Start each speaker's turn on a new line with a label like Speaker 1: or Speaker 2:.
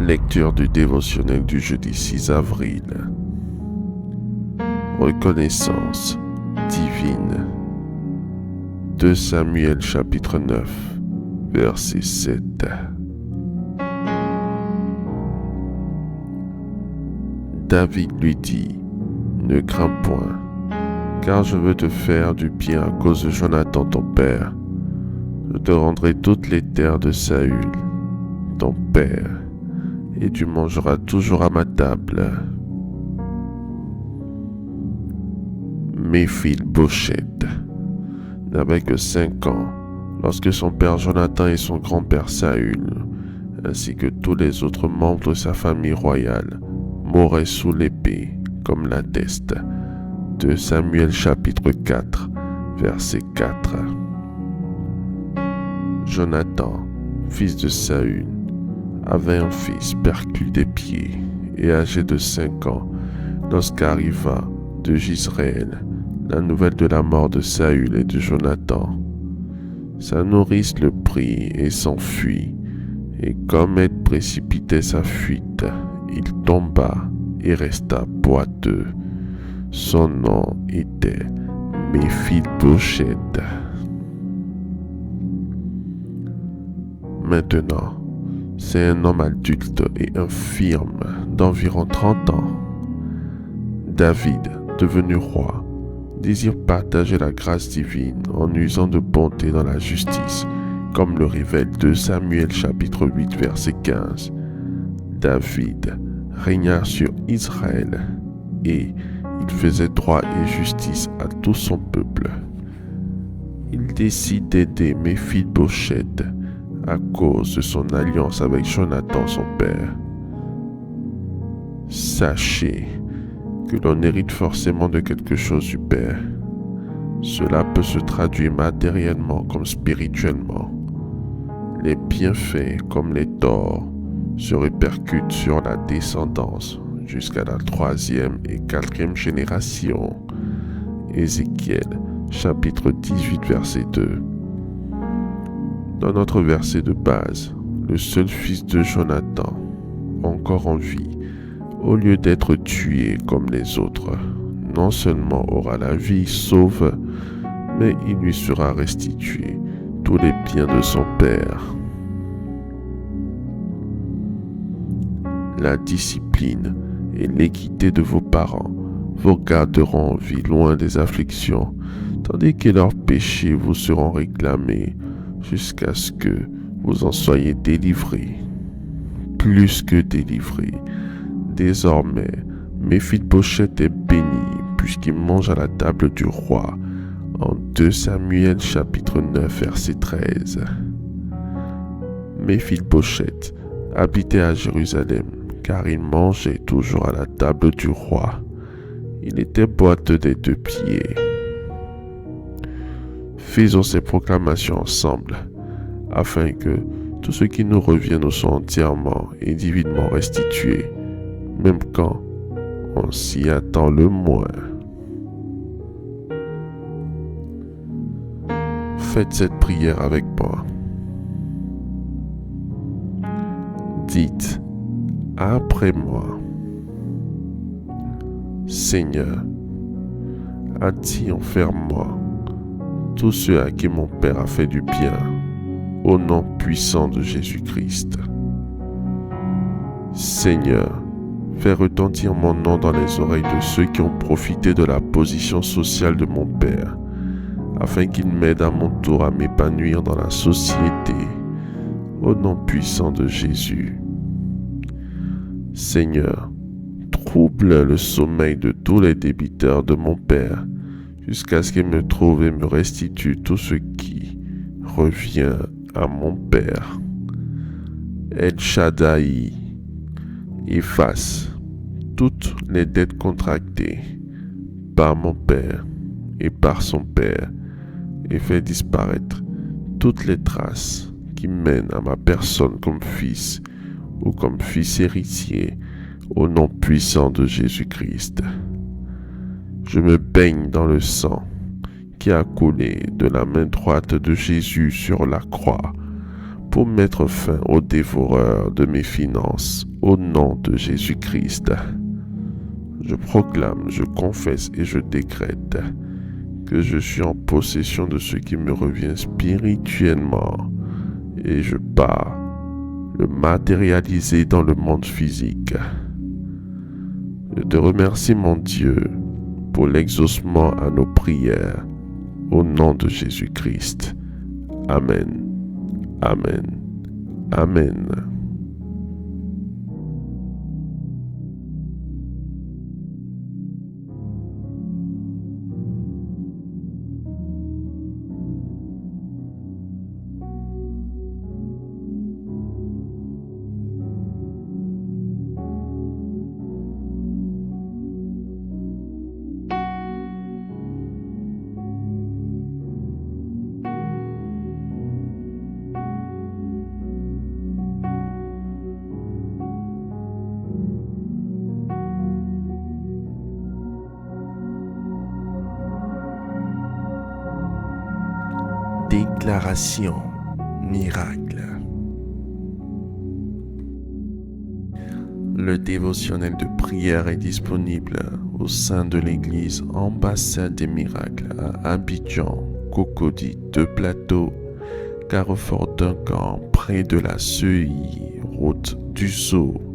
Speaker 1: Lecture du dévotionnel du jeudi 6 avril. Reconnaissance divine. 2 Samuel chapitre 9, verset 7. David lui dit, « Ne crains point, car je veux te faire du bien à cause de Jonathan ton père. Je te rendrai toutes les terres de Saül, ton père, et tu mangeras toujours à ma table. » Méphibosheth n'avait que 5 ans lorsque son père Jonathan et son grand-père Saül, ainsi que tous les autres membres de sa famille royale, mouraient sous l'épée, comme l'atteste 2 Samuel chapitre 4, verset 4. Jonathan, fils de Saül, avait un fils perclus des pieds et âgé de 5 ans lorsqu'arriva de Jizréel la nouvelle de la mort de Saül et de Jonathan. Sa nourrice le prit et s'enfuit, et comme elle précipitait sa fuite, il tomba et resta boiteux. Son nom était Méphibosheth. Maintenant, c'est un homme adulte et infirme d'environ 30 ans. David, devenu roi, désire partager la grâce divine en usant de bonté dans la justice, comme le révèle 2 Samuel chapitre 8 verset 15. David régna sur Israël et il faisait droit et justice à tout son peuple. Il décide d'aider Méphibosheth à cause de son alliance avec Jonathan son père. Sachez que l'on hérite forcément de quelque chose du Père. Cela peut se traduire matériellement comme spirituellement. Les bienfaits comme les torts se répercutent sur la descendance jusqu'à la 3e et 4e génération. Ézéchiel chapitre 18 verset 2. Dans notre verset de base, le seul fils de Jonathan, encore en vie, au lieu d'être tué comme les autres, non seulement aura la vie sauve, mais il lui sera restitué tous les biens de son père. La discipline et l'équité de vos parents vous garderont en vie loin des afflictions, tandis que leurs péchés vous seront réclamés jusqu'à ce que vous en soyez délivrés. Plus que délivrés. Désormais, Méphibosheth est béni puisqu'il mange à la table du roi en 2 Samuel chapitre 9 verset 13. Méphibosheth habitait à Jérusalem car il mangeait toujours à la table du roi. Il était boiteux des 2 pieds. Faisons ces proclamations ensemble afin que tout ce qui nous revient nous soit entièrement et divinement restitué, même quand on s'y attend le moins. Faites cette prière avec moi. Dites après moi, Seigneur, attire envers moi tous ceux à qui mon Père a fait du bien, au nom puissant de Jésus-Christ. Seigneur, fais retentir mon nom dans les oreilles de ceux qui ont profité de la position sociale de mon Père, afin qu'ils m'aident à mon tour à m'épanouir dans la société, au nom puissant de Jésus. Seigneur, trouble le sommeil de tous les débiteurs de mon Père, jusqu'à ce qu'il me trouve et me restitue tout ce qui revient à mon Père. El Shaddai, efface toutes les dettes contractées par mon Père et par son Père et fait disparaître toutes les traces qui mènent à ma personne comme fils ou comme fils héritier au nom puissant de Jésus-Christ. Je me baigne dans le sang qui a coulé de la main droite de Jésus sur la croix pour mettre fin au dévoreur de mes finances. Au nom de Jésus-Christ, je proclame, je confesse et je décrète que je suis en possession de ce qui me revient spirituellement et je pars le matérialiser dans le monde physique. Je te remercie, mon Dieu, pour l'exaucement à nos prières. Au nom de Jésus-Christ. Amen. Amen. Amen. Déclaration miracle. Le dévotionnel de prière est disponible au sein de l'église Ambassade des Miracles à Abidjan, Cocody, Deux Plateaux, Carrefour Duncan, près de la Seuilly, route du Sceau.